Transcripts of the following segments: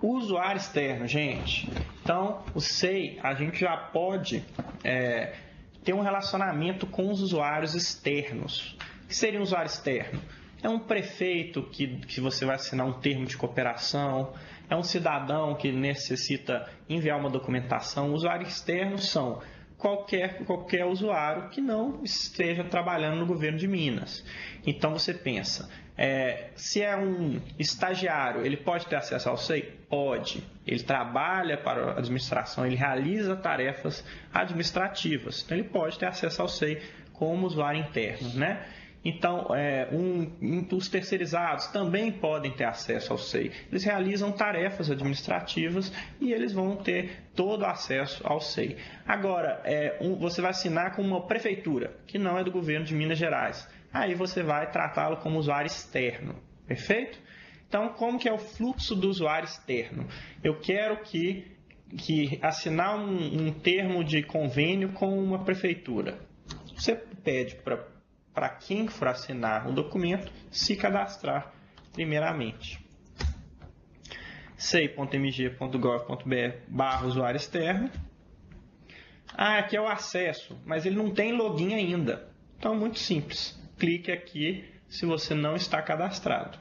O usuário externo, gente. Então, o SEI, a gente já pode ter um relacionamento com os usuários externos. O que seria um usuário externo? É um prefeito que você vai assinar um termo de cooperação, é um cidadão que necessita enviar uma documentação. Usuários externos são qualquer usuário que não esteja trabalhando no governo de Minas. Então você pensa, se é um estagiário, ele pode ter acesso ao SEI? Pode. Ele trabalha para a administração, ele realiza tarefas administrativas. Então ele pode ter acesso ao SEI como usuário interno, né? Então, os terceirizados também podem ter acesso ao SEI. Eles realizam tarefas administrativas e eles vão ter todo o acesso ao SEI. Agora, você vai assinar com uma prefeitura, que não é do governo de Minas Gerais. Aí você vai tratá-lo como usuário externo, perfeito? Então, como que é o fluxo do usuário externo? Eu quero que assinar um termo de convênio com uma prefeitura. Você pede para quem for assinar o documento se cadastrar primeiramente. sei.mg.gov.br/usuário externo. Aqui é o acesso, mas ele não tem login ainda. Então, muito simples. Clique aqui se você não está cadastrado.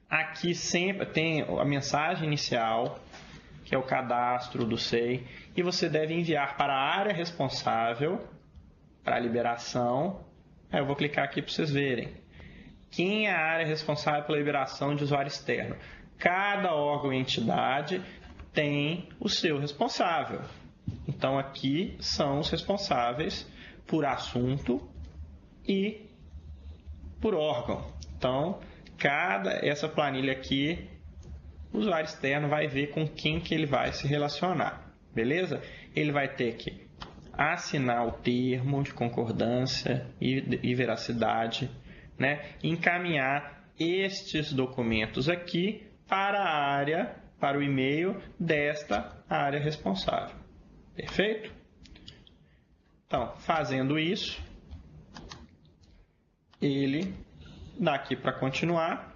Aqui sempre tem a mensagem inicial, que é o cadastro do SEI, e você deve enviar para a área responsável para a liberação. Eu vou clicar aqui para vocês verem. Quem é a área responsável pela liberação de usuário externo? Cada órgão e entidade tem o seu responsável. Então, aqui são os responsáveis por assunto e por órgão. Então, essa planilha aqui, o usuário externo vai ver com quem que ele vai se relacionar. Beleza? Ele vai ter que assinar o termo de concordância e veracidade, né? Encaminhar estes documentos aqui para o e-mail desta área responsável. Perfeito? Então, fazendo isso, ele dá aqui para continuar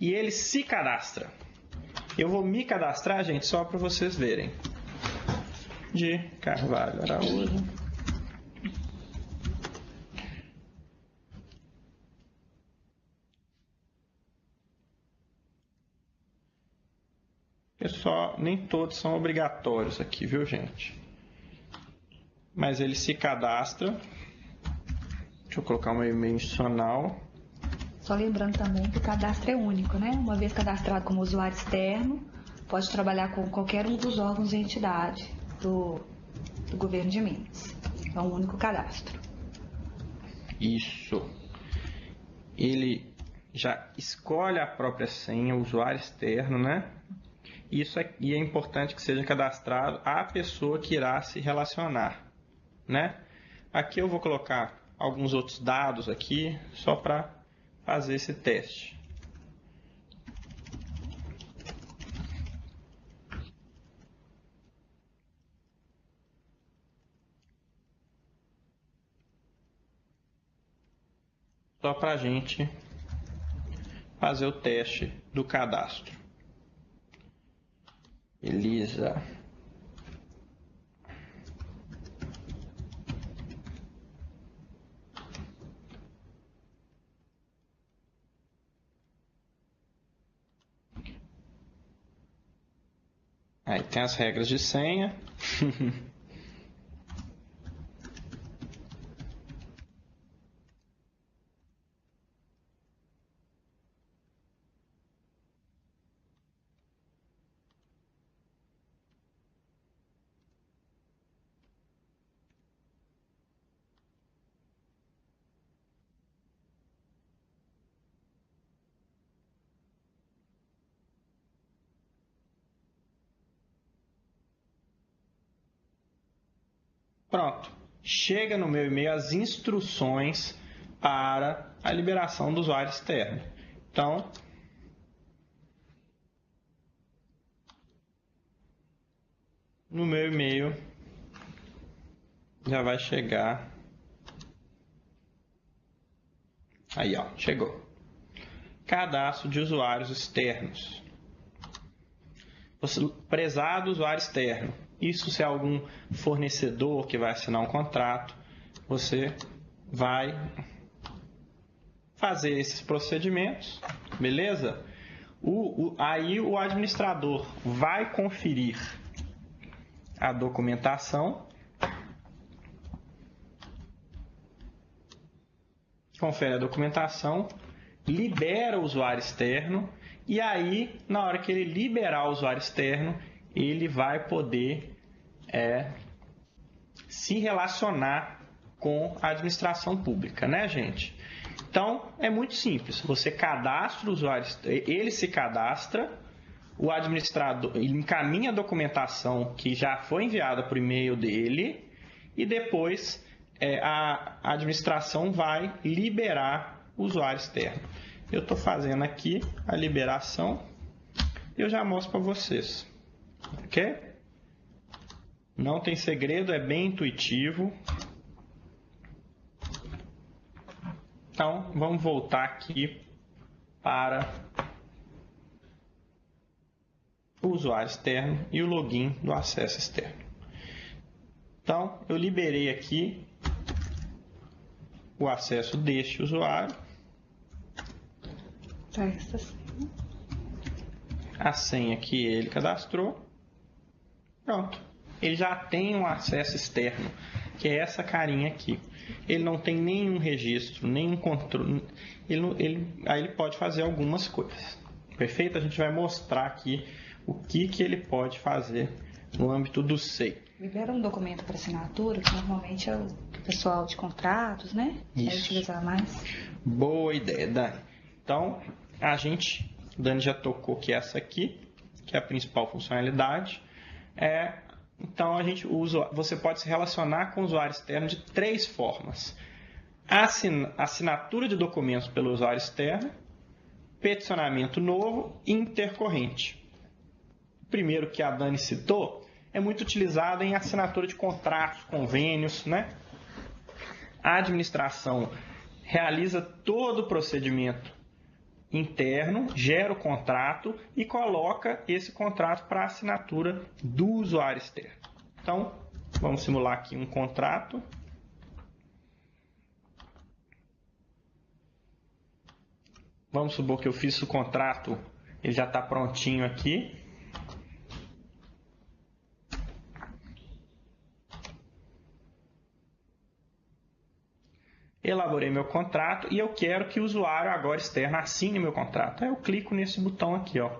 e ele se cadastra. Eu vou me cadastrar, gente, só para vocês verem. De Carvalho Araújo. Pessoal, nem todos são obrigatórios aqui, viu, gente? Mas ele se cadastra. Deixa eu colocar um e-mail institucional. Só lembrando também que o cadastro é único, né? Uma vez cadastrado como usuário externo, pode trabalhar com qualquer um dos órgãos e entidade do governo de Minas. É um único cadastro. Isso. Ele já escolhe a própria senha, o usuário externo, né? E é importante que seja cadastrado a pessoa que irá se relacionar, né? Aqui eu vou colocar alguns outros dados aqui, só para fazer esse teste. Só para a gente fazer o teste do cadastro. Elisa. Aí tem as regras de senha. Pronto. Chega no meu e-mail as instruções para a liberação do usuário externo. Então, no meu e-mail já vai chegar. Aí, ó, chegou. Cadastro de usuários externos. prezado usuário externo. Isso se é algum fornecedor que vai assinar um contrato, você vai fazer esses procedimentos, beleza? Aí o administrador vai conferir a documentação, confere a documentação, libera o usuário externo e aí, na hora que ele liberar o usuário externo, ele vai poder se relacionar com a administração pública, né, gente? Então, é muito simples. Você cadastra o usuário, ele se cadastra, o administrador ele encaminha a documentação que já foi enviada por e-mail dele e depois a administração vai liberar o usuário externo. Eu estou fazendo aqui a liberação e eu já mostro para vocês. Ok? Não tem segredo, é bem intuitivo. Então, vamos voltar aqui para o usuário externo e o login do acesso externo. Então, eu liberei aqui o acesso deste usuário. A senha que ele cadastrou. Pronto. Ele já tem um acesso externo, que é essa carinha aqui. Ele não tem nenhum registro, nenhum controle. Aí ele pode fazer algumas coisas. Perfeito? A gente vai mostrar aqui o que ele pode fazer no âmbito do SEI. Libera um documento para assinatura, que normalmente é o pessoal de contratos, né? Isso. Vai utilizar mais. Boa ideia, Dani. Então, Dani já tocou que essa aqui, que é a principal funcionalidade, então você pode se relacionar com o usuário externo de 3 formas. Assinatura de documentos pelo usuário externo, peticionamento novo e intercorrente. O primeiro que a Dani citou é muito utilizado em assinatura de contratos, convênios, né? A administração realiza todo o procedimento interno, gera o contrato e coloca esse contrato para assinatura do usuário externo. Então, vamos simular aqui um contrato. Vamos supor que eu fiz o contrato, ele já está prontinho aqui. Elaborei meu contrato e eu quero que o usuário agora externo assine meu contrato. Aí eu clico nesse botão aqui, ó.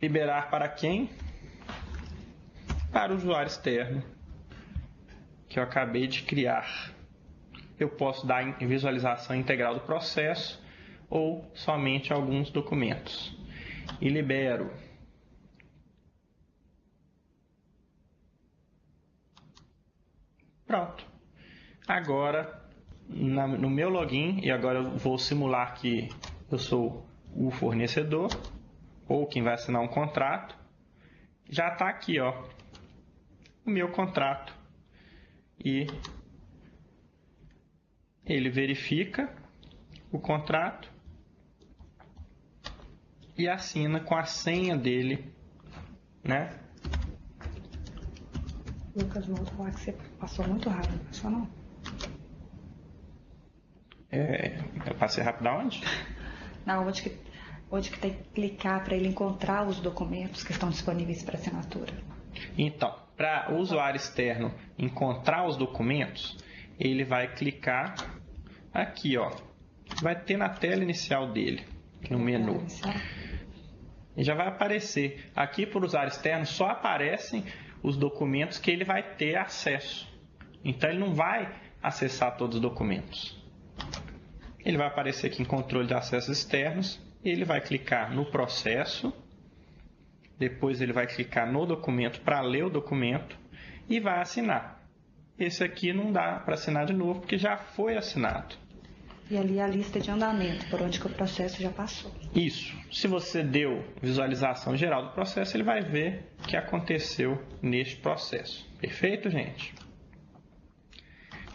Liberar para quem? Para o usuário externo que eu acabei de criar. Eu posso dar visualização integral do processo ou somente alguns documentos. E libero. Pronto. Agora, no meu login, e agora eu vou simular que eu sou o fornecedor, ou quem vai assinar um contrato, já está aqui, ó, o meu contrato. E ele verifica o contrato e assina com a senha dele, né? Lucas, vou falar que você passou muito rápido, não passou não? Eu passei rápido aonde? Não, onde que tem que clicar para ele encontrar os documentos que estão disponíveis para assinatura? Então, para o usuário externo encontrar os documentos, ele vai clicar aqui, ó. Vai ter na tela inicial dele, no menu. E já vai aparecer. Aqui para o usuário externo só aparecem os documentos que ele vai ter acesso. Então ele não vai acessar todos os documentos. Ele vai aparecer aqui em controle de acessos externos. Ele vai clicar no processo. Depois ele vai clicar no documento para ler o documento e vai assinar. Esse aqui não dá para assinar de novo porque já foi assinado. E ali a lista de andamento, por onde que o processo já passou. Isso. Se você deu visualização geral do processo, ele vai ver o que aconteceu neste processo. Perfeito, gente?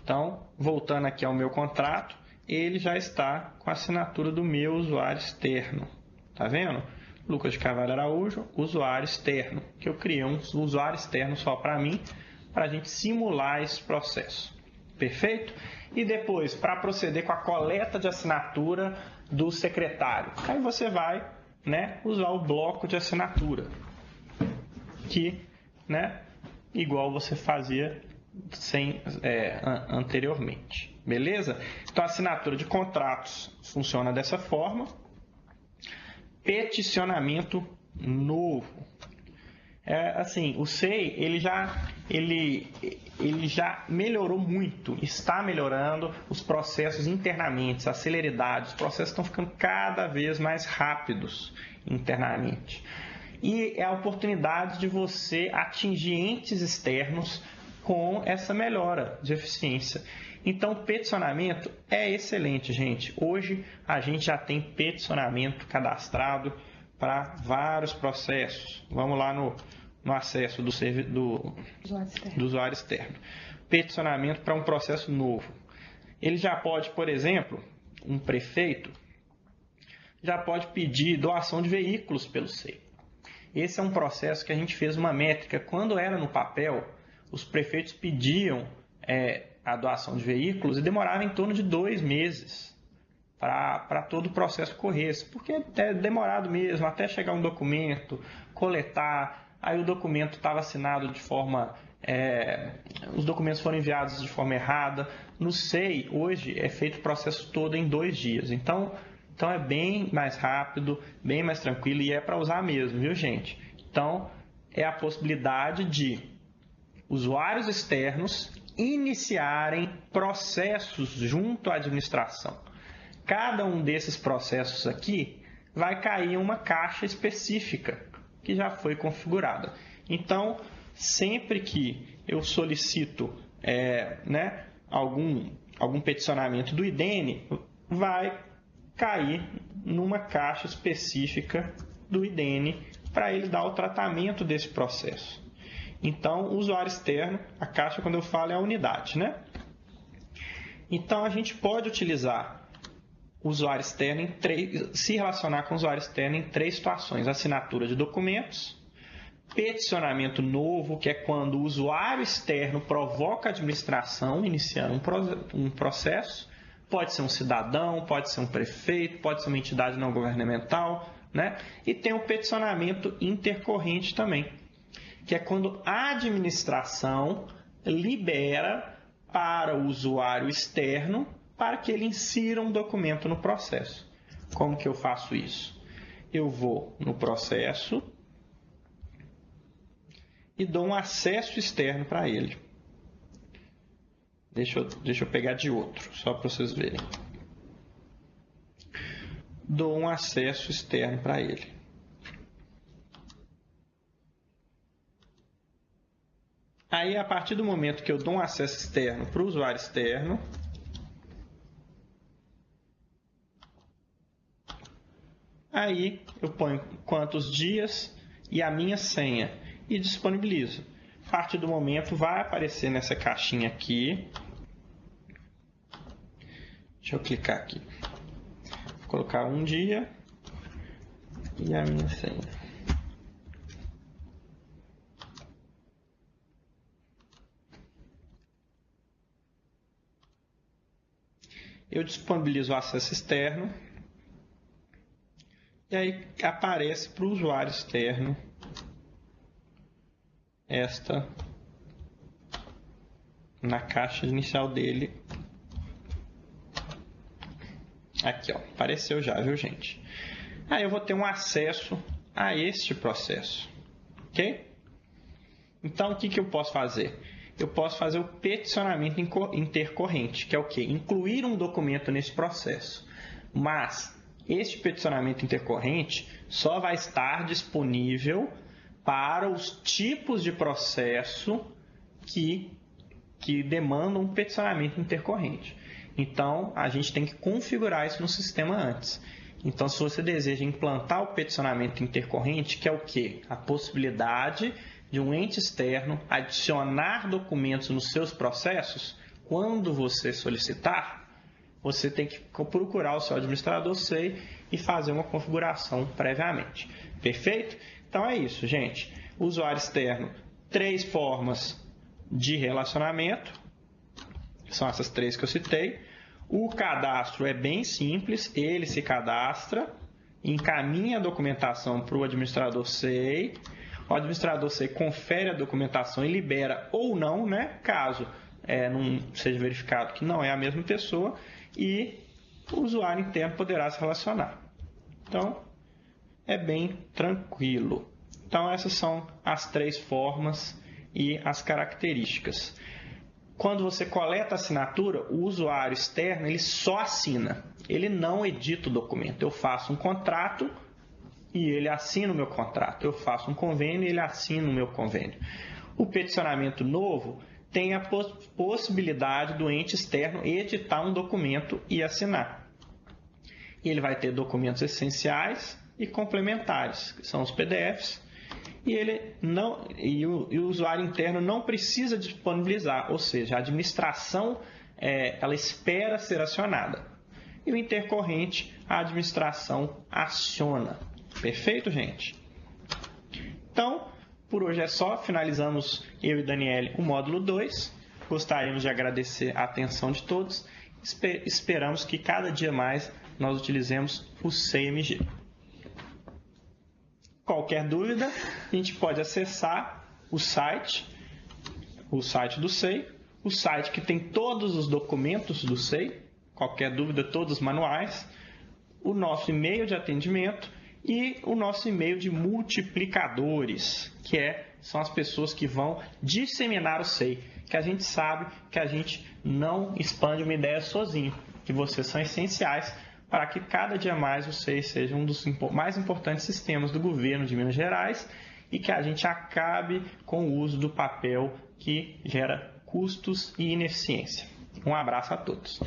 Então, voltando aqui ao meu contrato, ele já está com a assinatura do meu usuário externo. Tá vendo? Lucas de Carvalho Araújo, usuário externo, que eu criei um usuário externo só para mim, para a gente simular esse processo. Perfeito? E depois, para proceder com a coleta de assinatura do secretário, aí você vai, né, usar o bloco de assinatura, que, né, igual você fazia anteriormente. Beleza? Então, a assinatura de contratos funciona dessa forma. Peticionamento novo. Assim, o SEI ele já melhorou muito, está melhorando os processos internamente, a celeridade, os processos estão ficando cada vez mais rápidos internamente. E é a oportunidade de você atingir entes externos com essa melhora de eficiência. Então, o peticionamento é excelente, gente. Hoje, a gente já tem peticionamento cadastrado para vários processos. Vamos lá no acesso do usuário externo. Peticionamento para um processo novo. Ele já pode, por exemplo, um prefeito já pode pedir doação de veículos pelo SEI. Esse é um processo que a gente fez uma métrica. Quando era no papel, os prefeitos pediam a doação de veículos e demorava em torno de 2 meses para todo o processo correr, porque é demorado mesmo, até chegar um documento, coletar, aí o documento estava assinado de forma... os documentos foram enviados de forma errada. No SEI, hoje, é feito o processo todo em 2 dias. Então é bem mais rápido, bem mais tranquilo e é para usar mesmo, viu, gente? Então, é a possibilidade de usuários externos iniciarem processos junto à administração. Cada um desses processos aqui vai cair em uma caixa específica que já foi configurada. Então, sempre que eu solicito algum peticionamento do IDENE, vai cair numa caixa específica do IDENE para ele dar o tratamento desse processo. Então, o usuário externo, a caixa, quando eu falo, é a unidade, né? Então, a gente pode utilizar o usuário externo se relacionar com o usuário externo em 3 situações: assinatura de documentos, peticionamento novo, que é quando o usuário externo provoca a administração iniciando um processo. Pode ser um cidadão, pode ser um prefeito, pode ser uma entidade não governamental, né? E tem o peticionamento intercorrente também, que é quando a administração libera para o usuário externo para que ele insira um documento no processo. Como que eu faço isso? Eu vou no processo e dou um acesso externo para ele. Deixa eu pegar de outro, só para vocês verem. Dou um acesso externo para ele. Aí, a partir do momento que eu dou um acesso externo para o usuário externo, aí eu ponho quantos dias e a minha senha e disponibilizo. A partir do momento vai aparecer nessa caixinha aqui. Deixa eu clicar aqui. Vou colocar um dia e a minha senha. Eu disponibilizo o acesso externo e aí aparece para o usuário externo esta na caixa inicial dele. Aqui, ó, apareceu já, viu, gente? Aí eu vou ter um acesso a este processo, ok? Então, o que eu posso fazer? Eu posso fazer o peticionamento intercorrente, que é o quê? Incluir um documento nesse processo. Mas este peticionamento intercorrente só vai estar disponível para os tipos de processo que demandam um peticionamento intercorrente. Então, a gente tem que configurar isso no sistema antes. Então, se você deseja implantar o peticionamento intercorrente, que é o quê? A possibilidade de um ente externo adicionar documentos nos seus processos, quando você solicitar, você tem que procurar o seu administrador SEI e fazer uma configuração previamente. Perfeito? Então é isso, gente. Usuário externo, 3 formas de relacionamento, são essas 3 que eu citei. O cadastro é bem simples, ele se cadastra, encaminha a documentação para o administrador SEI, o administrador SEI confere a documentação e libera ou não, né, caso não seja verificado que não é a mesma pessoa, e o usuário interno poderá se relacionar. Então, é bem tranquilo. Então, essas são as 3 formas e as características. Quando você coleta a assinatura, o usuário externo ele só assina, ele não edita o documento. Eu faço um contrato e ele assina o meu contrato. Eu faço um convênio e ele assina o meu convênio. O peticionamento novo tem a possibilidade do ente externo editar um documento e assinar. Ele vai ter documentos essenciais e complementares, que são os PDFs, e o usuário interno não precisa disponibilizar, ou seja, a administração ela espera ser acionada. E o intercorrente, a administração aciona. Perfeito, gente? Então, por hoje é só. Finalizamos eu e Daniele o módulo 2. Gostaríamos de agradecer a atenção de todos. Esperamos que cada dia mais nós utilizemos o CMG. Qualquer dúvida, a gente pode acessar o site do SEI, o site que tem todos os documentos do SEI, qualquer dúvida, todos os manuais, o nosso e-mail de atendimento e o nosso e-mail de multiplicadores, que são as pessoas que vão disseminar o SEI, que a gente sabe que a gente não expande uma ideia sozinho, que vocês são essenciais para que cada dia mais o SEI seja um dos mais importantes sistemas do governo de Minas Gerais e que a gente acabe com o uso do papel que gera custos e ineficiência. Um abraço a todos.